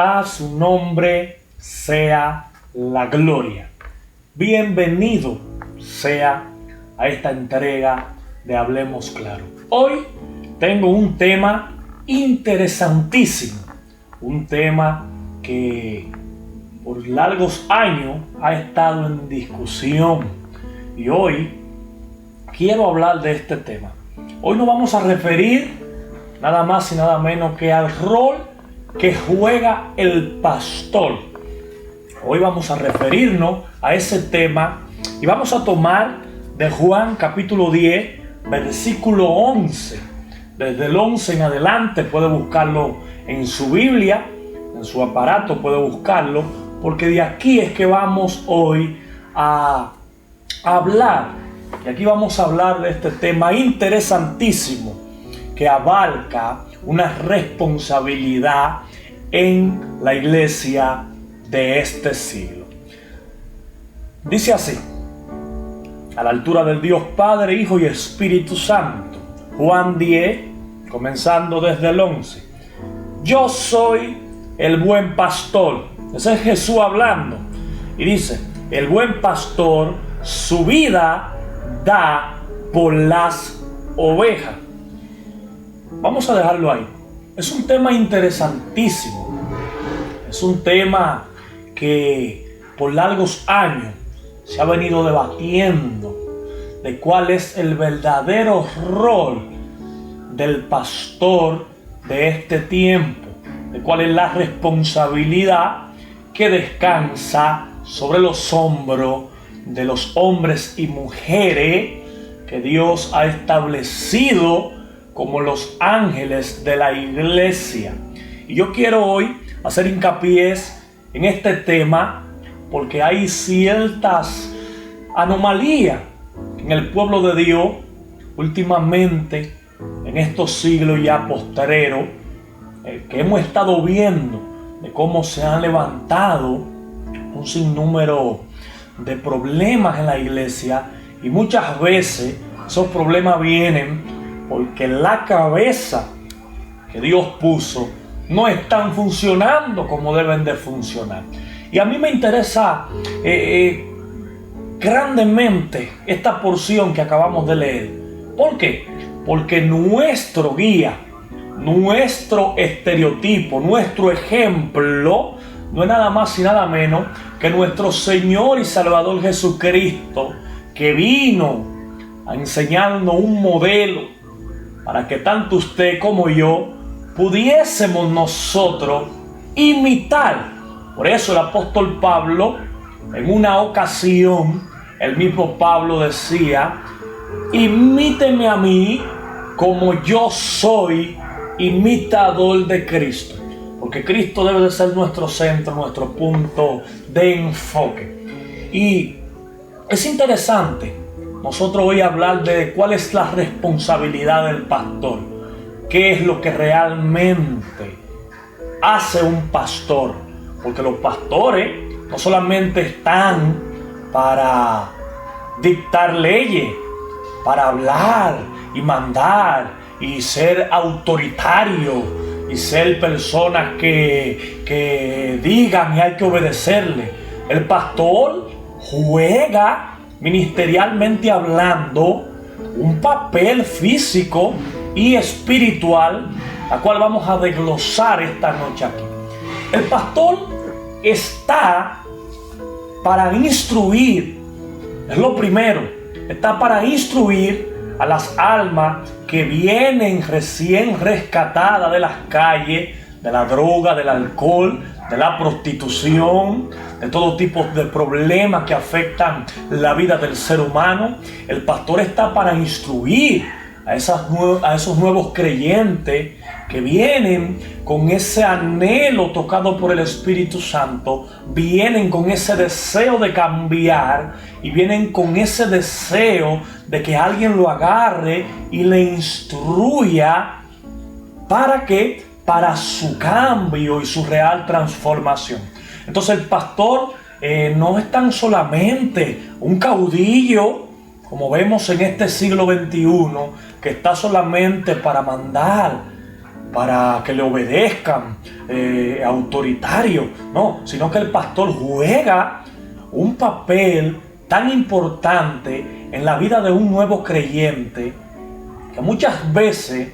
A su nombre sea la gloria. Bienvenido sea a esta entrega de Hablemos Claro. Hoy tengo un tema interesantísimo, un tema que por largos años ha estado en discusión y hoy quiero hablar de este tema. Hoy nos vamos a referir nada más y nada menos que al rol que juega el pastor. Hoy vamos a referirnos a ese tema y vamos a tomar de Juan capítulo 10, versículo 11. Desde el 11 en adelante puede buscarlo en su Biblia, en su aparato puede buscarlo, porque de aquí es que vamos hoy a hablar. Y aquí vamos a hablar de este tema interesantísimo que abarca una responsabilidad en la iglesia de este siglo. Dice así, a la altura del Dios Padre, Hijo y Espíritu Santo. Juan 10, comenzando desde el 11. Yo soy el buen pastor. Ese es Jesús hablando. Y dice, el buen pastor su vida da por las ovejas. Vamos a dejarlo ahí. Es un tema interesantísimo. Es un tema que por largos años se ha venido debatiendo de cuál es el verdadero rol del pastor de este tiempo, de cuál es la responsabilidad que descansa sobre los hombros de los hombres y mujeres que Dios ha establecido como los ángeles de la iglesia. Y yo quiero hoy hacer hincapié en este tema porque hay ciertas anomalías en el pueblo de Dios últimamente, en estos siglos ya postreros, que hemos estado viendo de cómo se han levantado un sinnúmero de problemas en la iglesia, y muchas veces esos problemas vienen porque la cabeza que Dios puso no están funcionando como deben de funcionar. Y a mí me interesa grandemente esta porción que acabamos de leer. ¿Por qué? Porque nuestro guía, nuestro estereotipo, nuestro ejemplo no es nada más y nada menos que nuestro Señor y Salvador Jesucristo, que vino a enseñarnos un modelo para que tanto usted como yo pudiésemos nosotros imitar. Por eso el apóstol Pablo, en una ocasión, el mismo Pablo decía, imíteme a mí como yo soy imitador de Cristo. Porque Cristo debe de ser nuestro centro, nuestro punto de enfoque. Y es interesante nosotros hoy hablar de cuál es la responsabilidad del pastor. ¿Qué es lo que realmente hace un pastor? Porque los pastores no solamente están para dictar leyes, para hablar y mandar y ser autoritarios y ser personas que digan y hay que obedecerle. El pastor juega, ministerialmente hablando, un papel físico y espiritual, la cual vamos a desglosar esta noche aquí. El pastor está para instruir, es lo primero, está para instruir a las almas que vienen recién rescatadas de las calles, de la droga, del alcohol, de la prostitución, de todo tipo de problemas que afectan la vida del ser humano. El pastor está para instruir a esos nuevos creyentes que vienen con ese anhelo tocado por el Espíritu Santo, vienen con ese deseo de cambiar y vienen con ese deseo de que alguien lo agarre y le instruya. ¿Para qué? Para su cambio y su real transformación. Entonces el pastor no es tan solamente un caudillo, como vemos en este siglo XXI, que está solamente para mandar para que le obedezcan, autoritario, no, sino que el pastor juega un papel tan importante en la vida de un nuevo creyente que muchas veces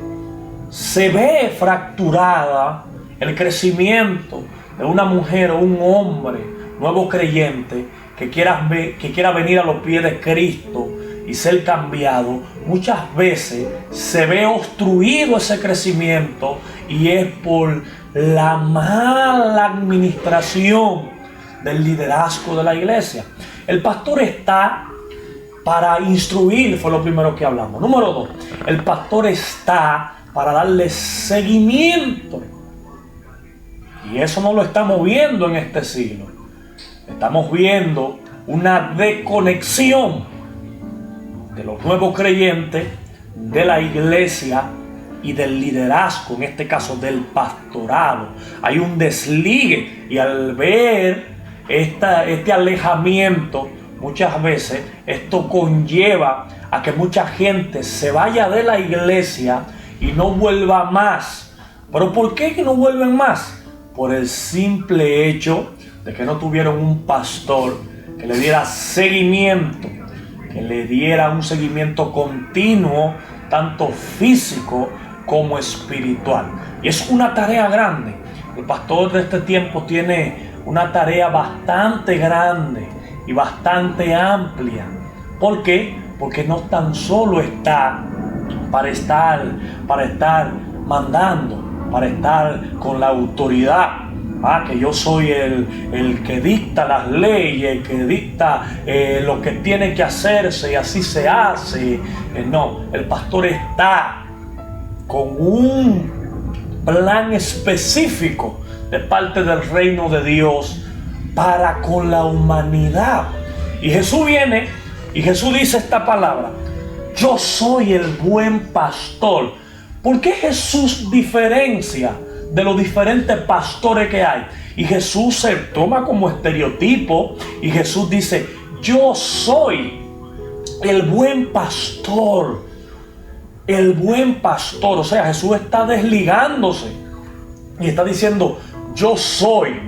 se ve fracturada el crecimiento de una mujer o un hombre nuevo creyente que quiera venir a los pies de Cristo y ser cambiado. Muchas veces se ve obstruido ese crecimiento y es por la mala administración del liderazgo de la iglesia. El pastor está para instruir, fue lo primero que hablamos. Número 2, el pastor está para darle seguimiento. Y eso no lo estamos viendo en este siglo. Estamos viendo una desconexión de los nuevos creyentes, de la iglesia y del liderazgo, en este caso del pastorado. Hay un desligue y al ver este alejamiento, muchas veces esto conlleva a que mucha gente se vaya de la iglesia y no vuelva más. ¿Pero por qué que no vuelven más? Por el simple hecho de que no tuvieron un pastor que le diera seguimiento, que le diera un seguimiento continuo, tanto físico como espiritual. Y es una tarea grande. El pastor de este tiempo tiene una tarea bastante grande y bastante amplia. ¿Por qué? Porque no tan solo está para estar mandando, para estar con la autoridad, que yo soy el que dicta las leyes, el que dicta lo que tiene que hacerse y así se hace. No, el pastor está con un plan específico de parte del reino de Dios para con la humanidad. Y Jesús viene y Jesús dice esta palabra: yo soy el buen pastor. ¿Por qué Jesús diferencia de los diferentes pastores que hay? Y Jesús se toma como estereotipo y Jesús dice: yo soy el buen pastor. El buen pastor. O sea, Jesús está desligándose y está diciendo: yo soy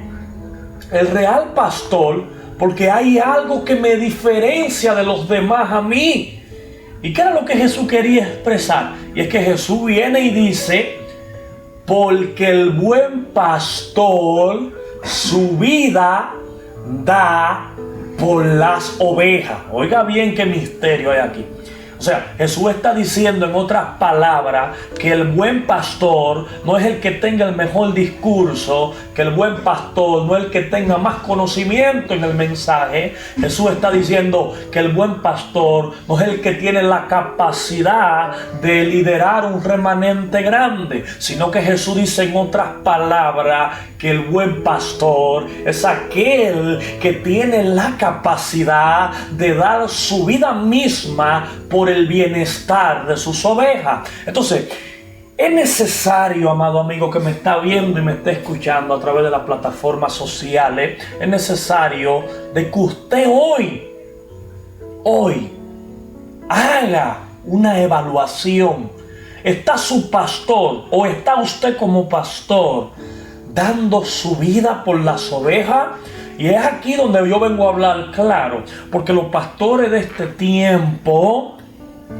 el real pastor, porque hay algo que me diferencia de los demás a mí. ¿Y qué era lo que Jesús quería expresar? Y es que Jesús viene y dice: porque el buen pastor su vida da por las ovejas. Oiga bien qué misterio hay aquí. O sea, Jesús está diciendo en otras palabras que el buen pastor no es el que tenga el mejor discurso, que el buen pastor no es el que tenga más conocimiento en el mensaje. Jesús está diciendo que el buen pastor no es el que tiene la capacidad de liderar un remanente grande, sino que Jesús dice en otras palabras que el buen pastor es aquel que tiene la capacidad de dar su vida misma por el bienestar de sus ovejas. Entonces, es necesario, amado amigo que me está viendo y me está escuchando a través de las plataformas sociales, es necesario de que usted hoy haga una evaluación. ¿Está su pastor o está usted como pastor dando su vida por las ovejas? Y es aquí donde yo vengo a hablar claro, porque los pastores de este tiempo,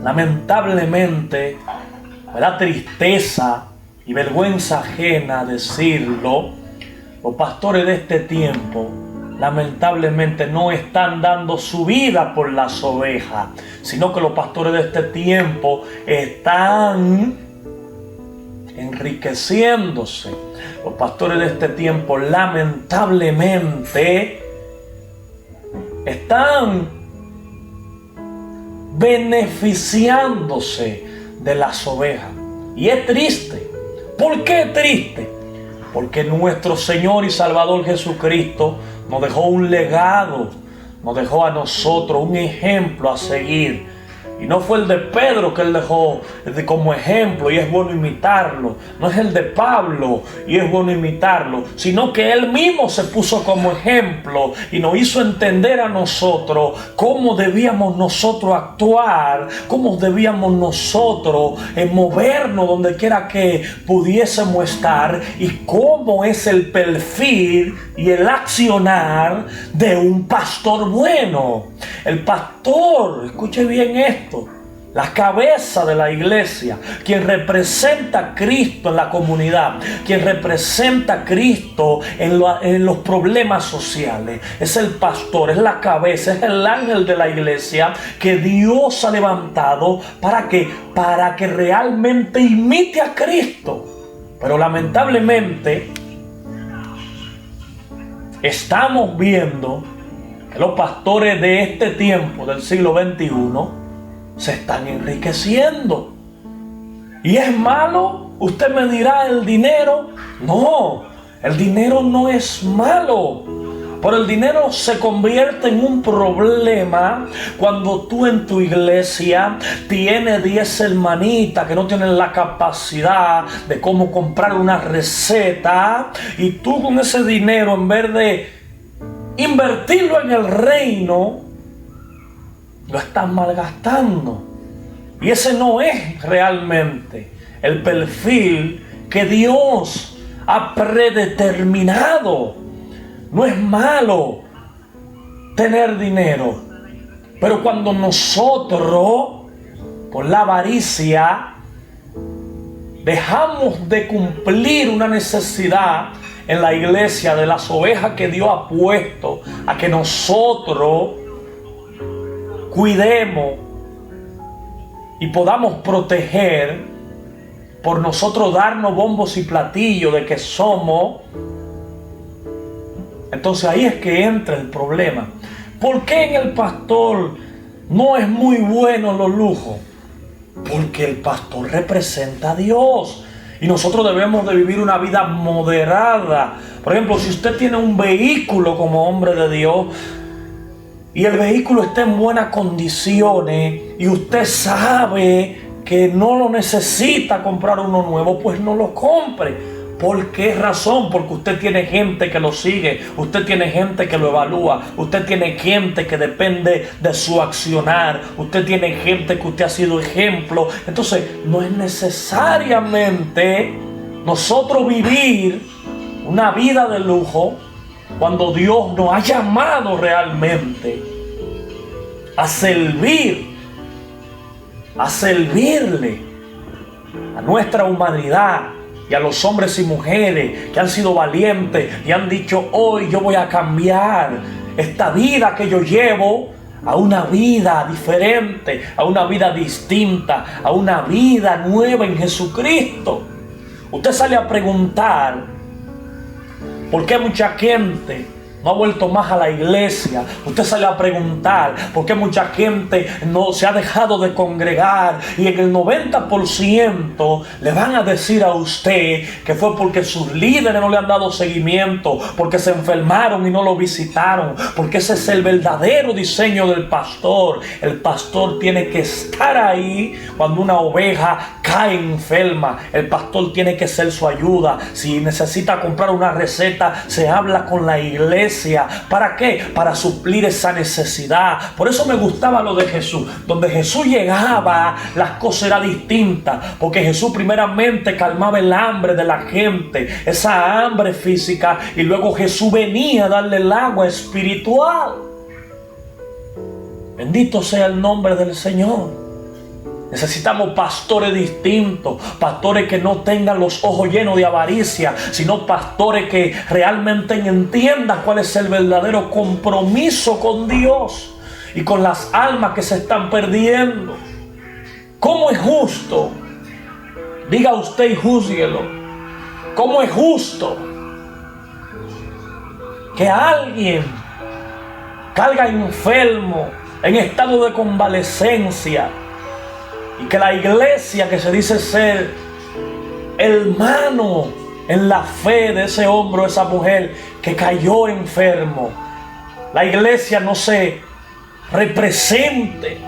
lamentablemente, me da tristeza y vergüenza ajena decirlo, los pastores de este tiempo lamentablemente no están dando su vida por las ovejas, sino que los pastores de este tiempo están enriqueciéndose. Los pastores de este tiempo lamentablemente están beneficiándose de las ovejas. Y es triste. ¿Por qué es triste? Porque nuestro Señor y Salvador Jesucristo nos dejó un legado, nos dejó a nosotros un ejemplo a seguir. Y no fue el de Pedro que él dejó como ejemplo y es bueno imitarlo. No es el de Pablo y es bueno imitarlo, sino que él mismo se puso como ejemplo y nos hizo entender a nosotros cómo debíamos nosotros actuar, cómo debíamos nosotros movernos donde quiera que pudiésemos estar y cómo es el perfil y el accionar de un pastor bueno. El pastor, escuche bien esto, la cabeza de la iglesia, quien representa a Cristo en la comunidad, quien representa a Cristo en los problemas sociales, es el pastor, es la cabeza, es el ángel de la iglesia que Dios ha levantado para que realmente imite a Cristo. Pero lamentablemente estamos viendo que los pastores de este tiempo, del siglo XXI, se están enriqueciendo. ¿Y es malo? Usted me dirá, ¿el dinero? No, el dinero no es malo. Pero el dinero se convierte en un problema cuando tú en tu iglesia tienes 10 hermanitas que no tienen la capacidad de cómo comprar una receta y tú con ese dinero, en vez de invertirlo en el reino, lo estás malgastando. Y ese no es realmente el perfil que Dios ha predeterminado. No es malo tener dinero, pero cuando nosotros, por la avaricia, dejamos de cumplir una necesidad en la iglesia de las ovejas que Dios ha puesto a que nosotros cuidemos y podamos proteger, por nosotros darnos bombos y platillos de que somos, entonces ahí es que entra el problema. ¿Por qué en el pastor no es muy bueno los lujos? Porque el pastor representa a Dios y nosotros debemos de vivir una vida moderada. Por ejemplo, si usted tiene un vehículo como hombre de Dios y el vehículo está en buenas condiciones y usted sabe que no lo necesita comprar uno nuevo, pues no lo compre. ¿Por qué razón? Porque usted tiene gente que lo sigue, usted tiene gente que lo evalúa, usted tiene gente que depende de su accionar, usted tiene gente que usted ha sido ejemplo. Entonces no es necesariamente nosotros vivir una vida de lujo cuando Dios nos ha llamado realmente a servirle a nuestra humanidad y a los hombres y mujeres que han sido valientes y han dicho: hoy yo voy a cambiar esta vida que yo llevo a una vida diferente, a una vida distinta, a una vida nueva en Jesucristo. Usted sale a preguntar por qué mucha gente no ha vuelto más a la iglesia. Usted sale a preguntar por qué mucha gente no se ha dejado de congregar, y en el 90% le van a decir a usted que fue porque sus líderes no le han dado seguimiento, porque se enfermaron y no lo visitaron, porque ese es el verdadero diseño del pastor. El pastor tiene que estar ahí cuando una oveja cae enferma. El pastor tiene que ser su ayuda. Si necesita comprar una receta, se habla con la iglesia. ¿Para qué? Para suplir esa necesidad. Por eso me gustaba lo de Jesús. Donde Jesús llegaba, las cosas eran distintas, porque Jesús primeramente calmaba el hambre de la gente, esa hambre física, y luego Jesús venía a darle el agua espiritual. Bendito sea el nombre del Señor. Necesitamos pastores distintos, pastores que no tengan los ojos llenos de avaricia, sino pastores que realmente entiendan cuál es el verdadero compromiso con Dios y con las almas que se están perdiendo. ¿Cómo es justo? Diga usted y júzguelo. ¿Cómo es justo que alguien caiga enfermo, en estado de convalecencia, y que la iglesia, que se dice ser hermano en la fe de ese hombre o esa mujer que cayó enfermo, la iglesia no se represente,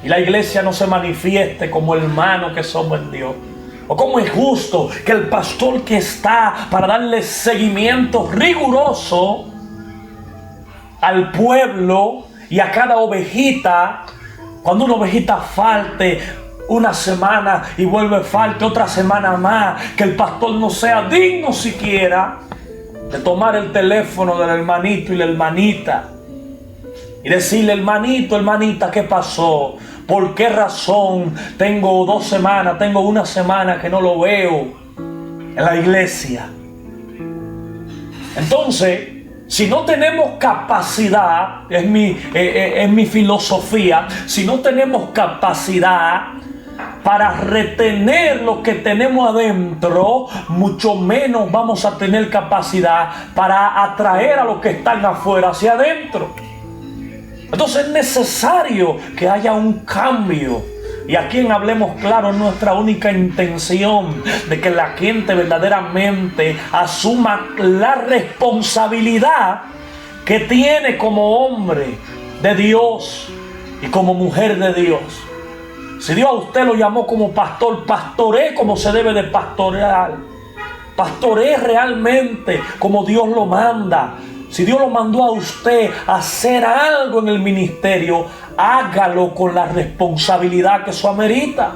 y la iglesia no se manifieste como hermanos que somos en Dios. ¿O cómo es justo que el pastor que está para darle seguimiento riguroso al pueblo y a cada ovejita, cuando una ovejita falte una semana y vuelve falte otra semana más, que el pastor no sea digno siquiera de tomar el teléfono del hermanito y la hermanita y decirle: hermanito, hermanita, ¿qué pasó? ¿Por qué razón tengo 2 semanas, tengo 1 semana que no lo veo en la iglesia? Entonces, si no tenemos capacidad, es mi filosofía, si no tenemos capacidad para retener lo que tenemos adentro, mucho menos vamos a tener capacidad para atraer a los que están afuera hacia adentro. Entonces es necesario que haya un cambio. Y aquí en Hablemos Claro, nuestra única intención de que la gente verdaderamente asuma la responsabilidad que tiene como hombre de Dios y como mujer de Dios. Si Dios a usted lo llamó como pastor, pastoree como se debe de pastorear. Pastoree realmente como Dios lo manda. Si Dios lo mandó a usted a hacer algo en el ministerio, hágalo con la responsabilidad que eso amerita.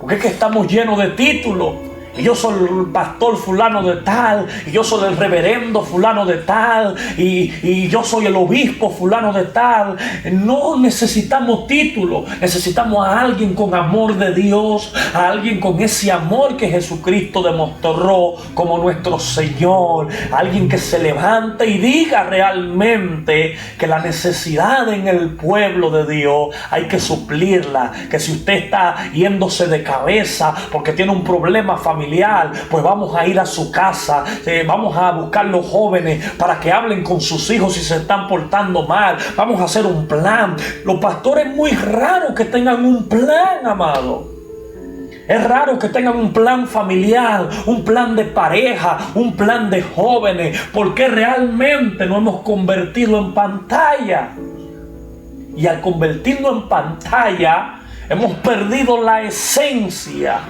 Porque es que estamos llenos de títulos. Y yo soy el pastor fulano de tal, y yo soy el reverendo fulano de tal, y yo soy el obispo fulano de tal. No necesitamos títulos, necesitamos a alguien con amor de Dios, a alguien con ese amor que Jesucristo demostró como nuestro Señor, alguien que se levante y diga realmente que la necesidad en el pueblo de Dios hay que suplirla, que si usted está yéndose de cabeza porque tiene un problema familiar, pues vamos a ir a su casa, vamos a buscar los jóvenes para que hablen con sus hijos si se están portando mal, vamos a hacer un plan. Los pastores es muy raro que tengan un plan, amado. Es raro que tengan un plan familiar, un plan de pareja, un plan de jóvenes, porque realmente nos hemos convertido en pantalla. Y al convertirnos en pantalla, hemos perdido la esencia.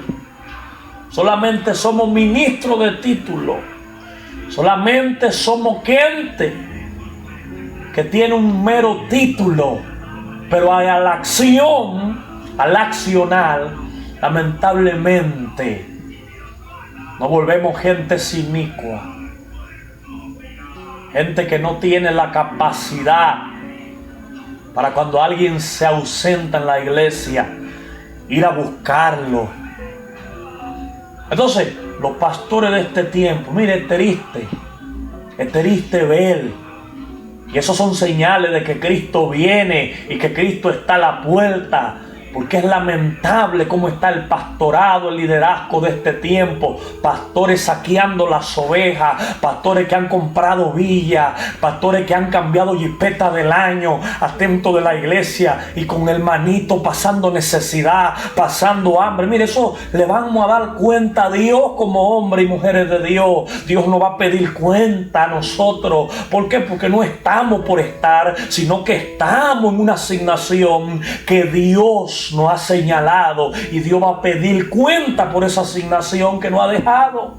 Solamente somos ministros de título. Solamente somos gente que tiene un mero título. Pero a la acción, al accionar, lamentablemente, nos volvemos gente sinicua. Gente que no tiene la capacidad para cuando alguien se ausenta en la iglesia, ir a buscarlo. Entonces, los pastores de este tiempo, mire, es triste ver. Y esos son señales de que Cristo viene y que Cristo está a la puerta. Porque es lamentable cómo está el pastorado, el liderazgo de este tiempo. Pastores saqueando las ovejas, pastores que han comprado villas, pastores que han cambiado jipeta del año, atento de la iglesia y con el manito pasando necesidad, pasando hambre. Mire, eso le vamos a dar cuenta a Dios como hombres y mujeres de Dios. Dios nos va a pedir cuenta a nosotros. ¿Por qué? Porque no estamos por estar, sino que estamos en una asignación que Dios nos ha señalado, y Dios va a pedir cuenta por esa asignación que nos ha dejado.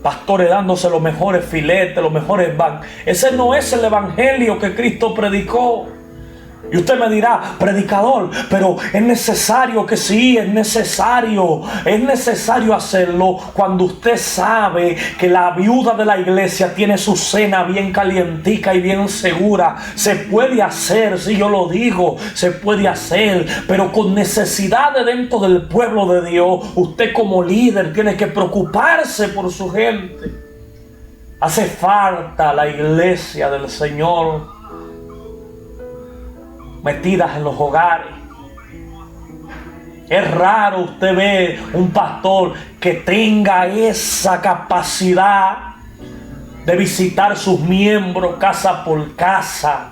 Pastores dándose los mejores filetes, los mejores van. Ese no es el evangelio que Cristo predicó. Y usted me dirá: predicador, pero es necesario que sí, es necesario hacerlo cuando usted sabe que la viuda de la iglesia tiene su cena bien calientica y bien segura. Se puede hacer, sí, yo lo digo, se puede hacer, pero con necesidades dentro del pueblo de Dios. Usted como líder tiene que preocuparse por su gente. Hace falta la iglesia del Señor metidas en los hogares. Es raro usted ver un pastor que tenga esa capacidad de visitar sus miembros casa por casa,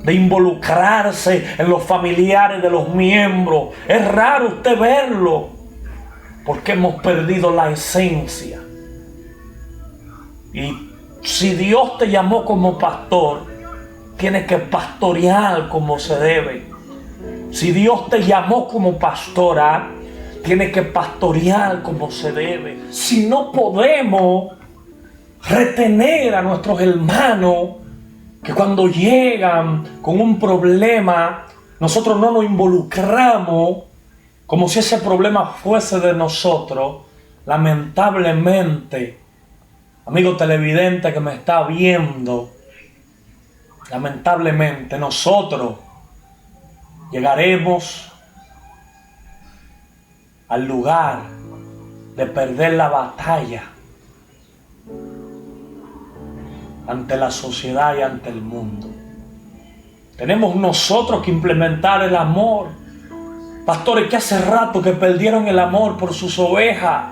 de involucrarse en los familiares de los miembros. Es raro usted verlo, porque hemos perdido la esencia. Y Si Dios te llamó como pastor, tienes que pastorear como se debe. Si Dios te llamó como pastora, tienes que pastorear como se debe. Si no podemos retener a nuestros hermanos que cuando llegan con un problema, nosotros no nos involucramos como si ese problema fuese de nosotros, lamentablemente, amigo televidente que me está viendo, lamentablemente nosotros llegaremos al lugar de perder la batalla ante la sociedad y ante el mundo. Tenemos nosotros que implementar el amor. Pastores que hace rato que perdieron el amor por sus ovejas.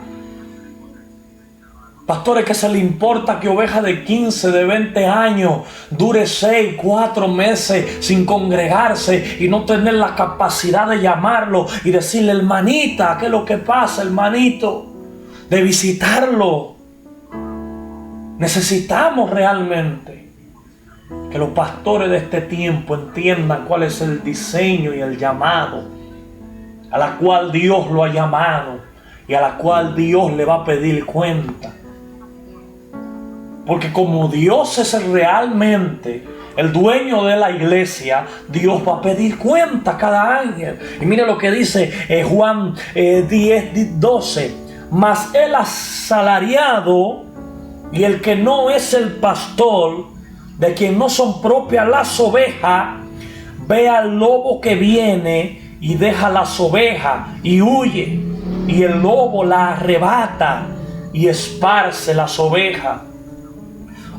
Pastores que se le importa que oveja de 15, de 20 años dure 6, 4 meses sin congregarse y no tener la capacidad de llamarlo y decirle, hermanita, ¿qué es lo que pasa, hermanito? De visitarlo. Necesitamos realmente que los pastores de este tiempo entiendan cuál es el diseño y el llamado a la cual Dios lo ha llamado y a la cual Dios le va a pedir cuenta. Porque como Dios es realmente el dueño de la iglesia, Dios va a pedir cuenta cada año. Y mire lo que dice Juan 10:12. Mas el asalariado y el que no es el pastor, de quien no son propias las ovejas, ve al lobo que viene y deja las ovejas y huye. Y el lobo la arrebata y esparce las ovejas.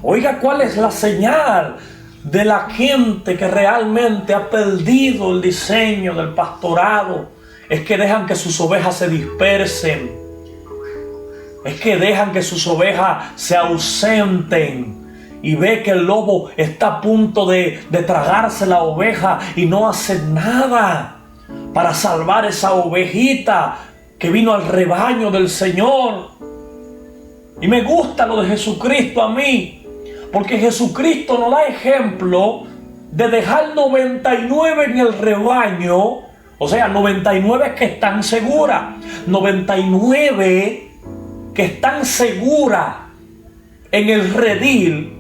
Oiga, ¿cuál es la señal de la gente que realmente ha perdido el diseño del pastorado? Es que dejan que sus ovejas se dispersen. Es que dejan que sus ovejas se ausenten. Y ve que el lobo está a punto de tragarse la oveja y no hace nada para salvar esa ovejita que vino al rebaño del Señor. Y me gusta lo de Jesucristo a mí, porque Jesucristo nos da ejemplo de dejar 99 en el rebaño, o sea, 99 que están seguras, 99 que están seguras en el redil.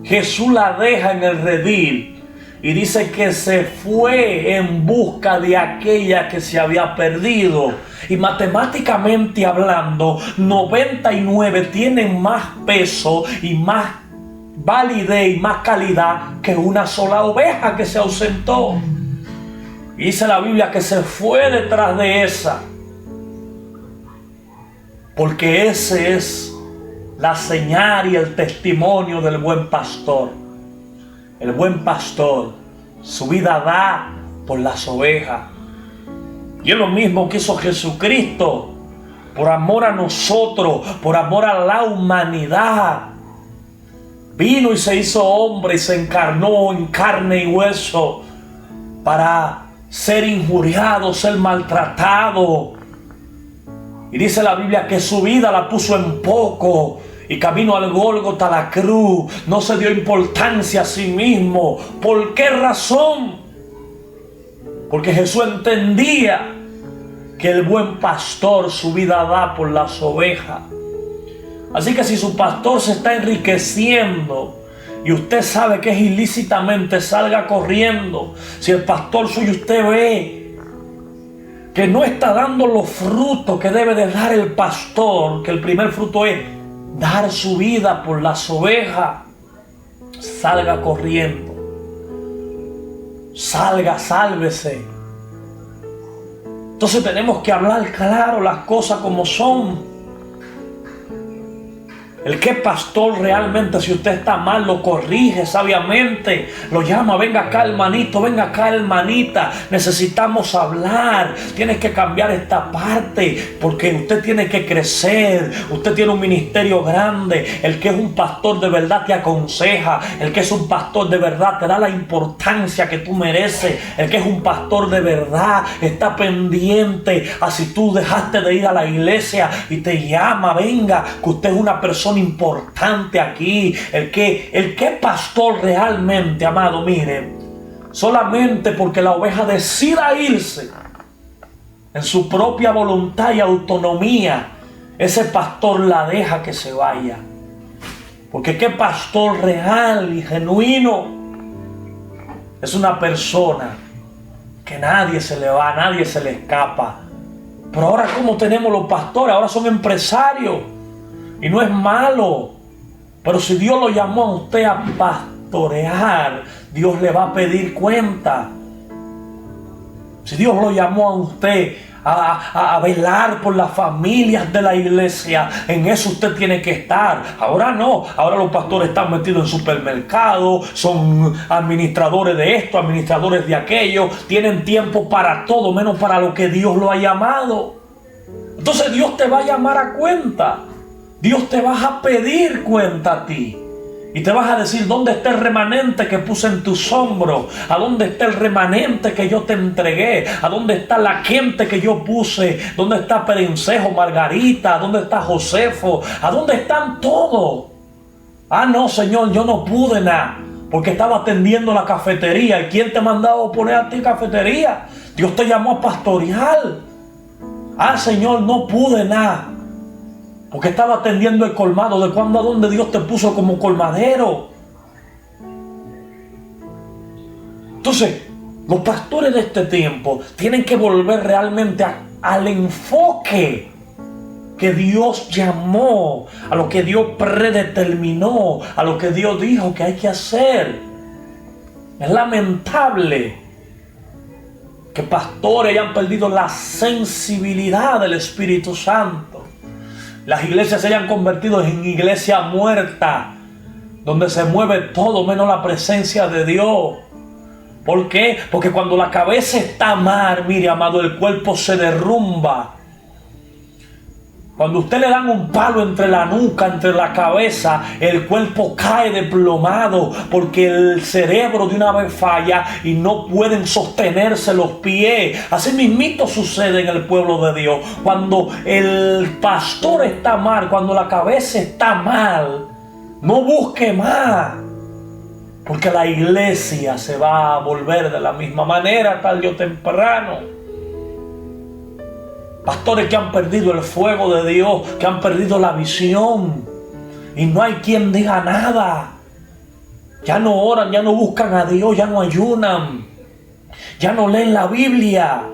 Jesús la deja en el redil y dice que se fue en busca de aquella que se había perdido. Y matemáticamente hablando, 99 tienen más peso y más validez y más calidad que una sola oveja que se ausentó. Y dice la Biblia que se fue detrás de esa, porque ese es la señal y el testimonio del buen pastor. El buen pastor su vida da por las ovejas. Y es lo mismo que hizo Jesucristo por amor a nosotros, por amor a la humanidad. Vino y se hizo hombre y se encarnó en carne y hueso para ser injuriado, ser maltratado. Y dice la Biblia que su vida la puso en poco y camino al Gólgota, la cruz, no se dio importancia a sí mismo. ¿Por qué razón? Porque Jesús entendía que el buen pastor su vida da por las ovejas. Así que si su pastor se está enriqueciendo y usted sabe que es ilícitamente, salga corriendo. Si el pastor suyo usted ve que no está dando los frutos que debe de dar el pastor, que el primer fruto es dar su vida por las ovejas, salga corriendo. Salga, sálvese. Entonces tenemos que hablar claro las cosas como son. El que es pastor realmente, si usted está mal, lo corrige sabiamente, lo llama, venga acá hermanito, venga acá hermanita, necesitamos hablar, tienes que cambiar esta parte, porque usted tiene que crecer, usted tiene un ministerio grande. El que es un pastor de verdad te aconseja, el que es un pastor de verdad te da la importancia que tú mereces, el que es un pastor de verdad está pendiente a si tú dejaste de ir a la iglesia y te llama, venga, que usted es una persona son importantes aquí. El que pastor realmente, amado, mire, solamente porque la oveja decida irse en su propia voluntad y autonomía, ese pastor la deja que se vaya. Porque qué pastor real y genuino es una persona que nadie se le va, nadie se le escapa. Pero ahora, como tenemos los pastores, ahora son empresarios. Y no es malo. Pero si Dios lo llamó a usted a pastorear, Dios le va a pedir cuenta. Si Dios lo llamó a usted a velar por las familias de la iglesia, en eso usted tiene que estar. Ahora no, ahora los pastores están metidos en supermercados, son administradores de esto, administradores de aquello, tienen tiempo para todo menos para lo que Dios lo ha llamado. Entonces Dios te va a llamar a cuenta, Dios te va a pedir cuenta a ti. Y te vas a decir, ¿dónde está el remanente que puse en tus hombros? ¿A dónde está el remanente que yo te entregué? ¿A dónde está la gente que yo puse? ¿Dónde está Perencejo, Margarita? ¿Dónde está Josefo? ¿A dónde están todos? Ah, no, Señor, yo no pude nada, porque estaba atendiendo la cafetería. ¿Y quién te ha mandado a poner a ti cafetería? Dios te llamó a pastorear. Ah, Señor, no pude nada, porque estaba atendiendo el colmado. ¿De cuándo a dónde Dios te puso como colmadero? Entonces, los pastores de este tiempo tienen que volver realmente al enfoque que Dios llamó, a lo que Dios predeterminó, a lo que Dios dijo que hay que hacer. Es lamentable que pastores hayan perdido la sensibilidad del Espíritu Santo. Las iglesias se hayan convertido en iglesia muerta, donde se mueve todo menos la presencia de Dios. ¿Por qué? Porque cuando la cabeza está mal, mire, amado, el cuerpo se derrumba. Cuando usted le dan un palo entre la nuca, entre la cabeza, el cuerpo cae desplomado, porque el cerebro de una vez falla y no pueden sostenerse los pies. Así mismito sucede en el pueblo de Dios. Cuando el pastor está mal, cuando la cabeza está mal, no busque más, porque la iglesia se va a volver de la misma manera tarde o temprano. Pastores que han perdido el fuego de Dios, que han perdido la visión, y no hay quien diga nada. Ya no oran, ya no buscan a Dios, ya no ayunan, ya no leen la Biblia.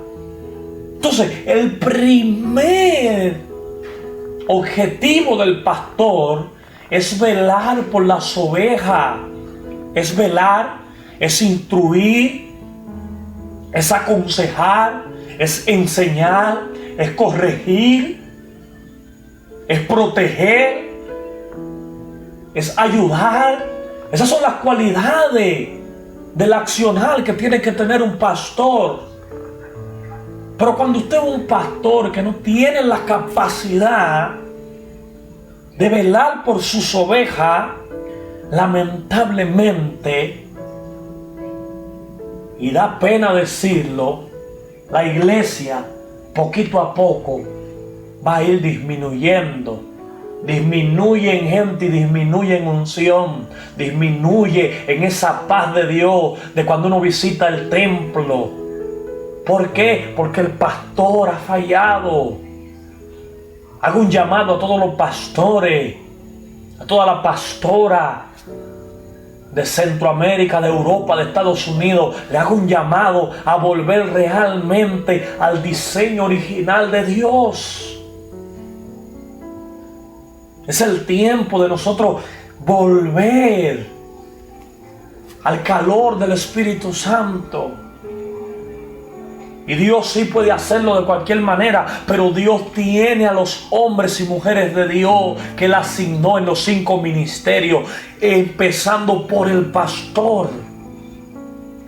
Entonces, el primer objetivo del pastor es velar por las ovejas, es velar, es instruir, es aconsejar, es enseñar, es corregir, es proteger, es ayudar. Esas son las cualidades del accionar que tiene que tener un pastor. Pero cuando usted es un pastor que no tiene la capacidad de velar por sus ovejas, lamentablemente, y da pena decirlo, la iglesia poquito a poco va a ir disminuyendo. Disminuye en gente y disminuye en unción, disminuye en esa paz de Dios de cuando uno visita el templo. ¿Por qué? Porque el pastor ha fallado. Hago un llamado a todos los pastores, a toda la pastora de Centroamérica, de Europa, de Estados Unidos. Le hago un llamado a volver realmente al diseño original de Dios. Es el tiempo de nosotros volver al calor del Espíritu Santo. Y Dios sí puede hacerlo de cualquier manera, pero Dios tiene a los hombres y mujeres de Dios que Él asignó en los 5 ministerios, empezando por el pastor,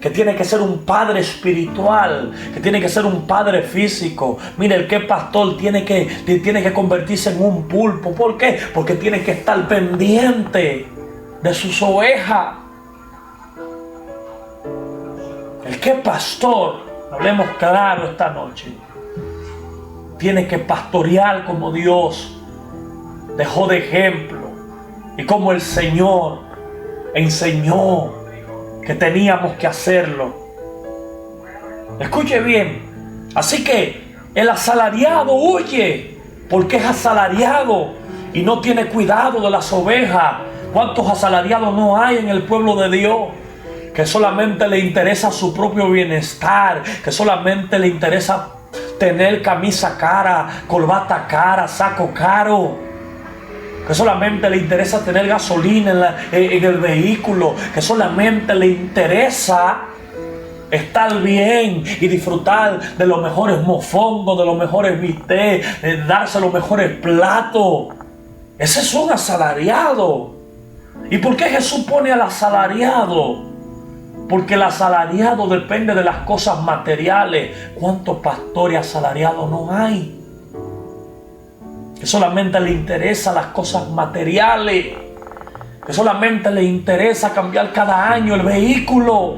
que tiene que ser un padre espiritual, que tiene que ser un padre físico. Mire, el que es pastor tiene que convertirse en un pulpo. ¿Por qué? Porque tiene que estar pendiente de sus ovejas. El que es pastor, hablemos claro esta noche, tiene que pastorear como Dios dejó de ejemplo. y cómo el Señor enseñó que teníamos que hacerlo. Escuche bien. Así que el asalariado huye porque es asalariado y no tiene cuidado de las ovejas. ¿Cuántos asalariados no hay en el pueblo de Dios? Que solamente le interesa su propio bienestar, que solamente le interesa tener camisa cara, corbata cara, saco caro, que solamente le interesa tener gasolina en el vehículo, que solamente le interesa estar bien y disfrutar de los mejores mofongos, de los mejores bistecs, darse los mejores platos. Ese es un asalariado. ¿Y por qué Jesús pone al asalariado? Porque el asalariado depende de las cosas materiales. ¿Cuántos pastores asalariados no hay? Que solamente le interesan las cosas materiales. Que solamente le interesa cambiar cada año el vehículo.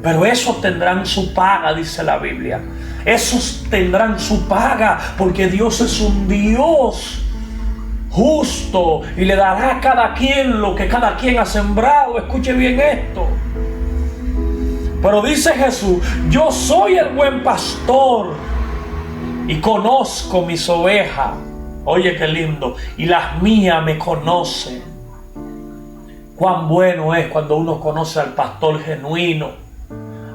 Pero esos tendrán su paga, dice la Biblia. Esos tendrán su paga, porque Dios es un Dios justo y le dará a cada quien lo que cada quien ha sembrado. Escuche bien esto. Pero dice Jesús: yo soy el buen pastor y conozco mis ovejas. Oye, qué lindo. Y las mías me conocen. Cuán bueno es cuando uno conoce al pastor genuino,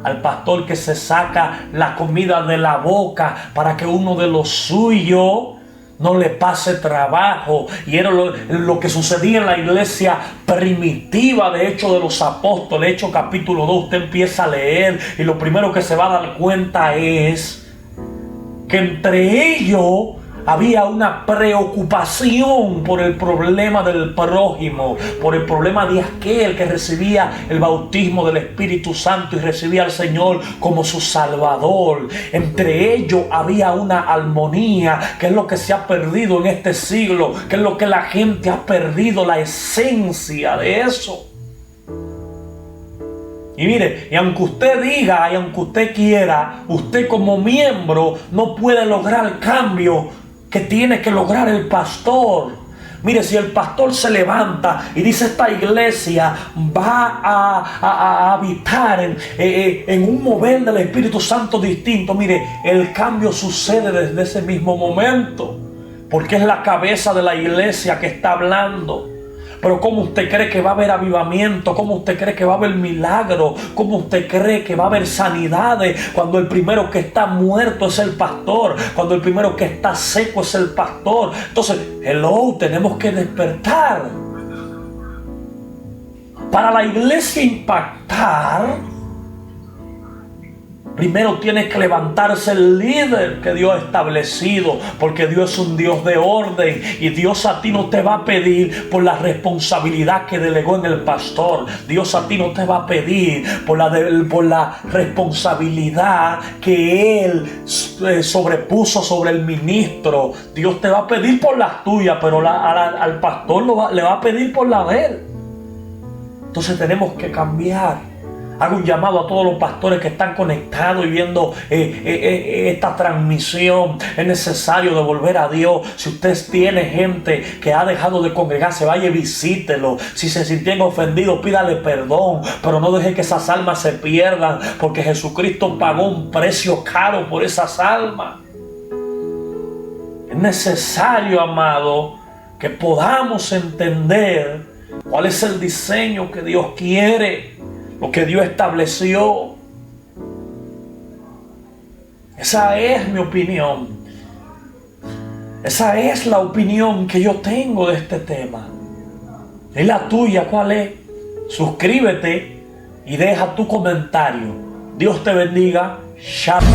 al pastor que se saca la comida de la boca para que uno de los suyos no le pase trabajo. Y era lo que sucedía en la iglesia primitiva de Hechos de los Apóstoles. Hechos capítulo 2, usted empieza a leer y lo primero que se va a dar cuenta es que entre ellos había una preocupación por el problema del prójimo, por el problema de aquel que recibía el bautismo del Espíritu Santo y recibía al Señor como su Salvador. Entre ellos había una armonía, que es lo que se ha perdido en este siglo, que es lo que la gente ha perdido, la esencia de eso. Y mire, y aunque usted diga y aunque usted quiera, usted como miembro no puede lograr el cambio que tiene que lograr el pastor. Mire, si el pastor se levanta y dice: esta iglesia va a habitar en un mover del Espíritu Santo distinto, mire, el cambio sucede desde ese mismo momento, porque es la cabeza de la iglesia que está hablando. Pero ¿cómo usted cree que va a haber avivamiento? ¿Cómo usted cree que va a haber milagro? ¿Cómo usted cree que va a haber sanidades cuando el primero que está muerto es el pastor? Cuando el primero que está seco es el pastor. Entonces, tenemos que despertar. Para la iglesia impactar, primero tiene que levantarse el líder que Dios ha establecido, porque Dios es un Dios de orden y Dios a ti no te va a pedir por la responsabilidad que delegó en el pastor. Dios a ti no te va a pedir por la responsabilidad que Él sobrepuso sobre el ministro. Dios te va a pedir por las tuyas, pero al pastor le va a pedir por la de él. Entonces tenemos que cambiar. Hago un llamado a todos los pastores que están conectados y viendo esta transmisión. Es necesario devolver a Dios. Si usted tiene gente que ha dejado de congregarse, vaya y visítelo. Si se sintieron ofendidos, pídale perdón. Pero no deje que esas almas se pierdan, porque Jesucristo pagó un precio caro por esas almas. Es necesario, amado, que podamos entender cuál es el diseño que Dios quiere, lo que Dios estableció. Esa es mi opinión. Esa es la opinión que yo tengo de este tema. ¿Es la tuya? ¿Cuál es? Suscríbete y deja tu comentario. Dios te bendiga. Shalom.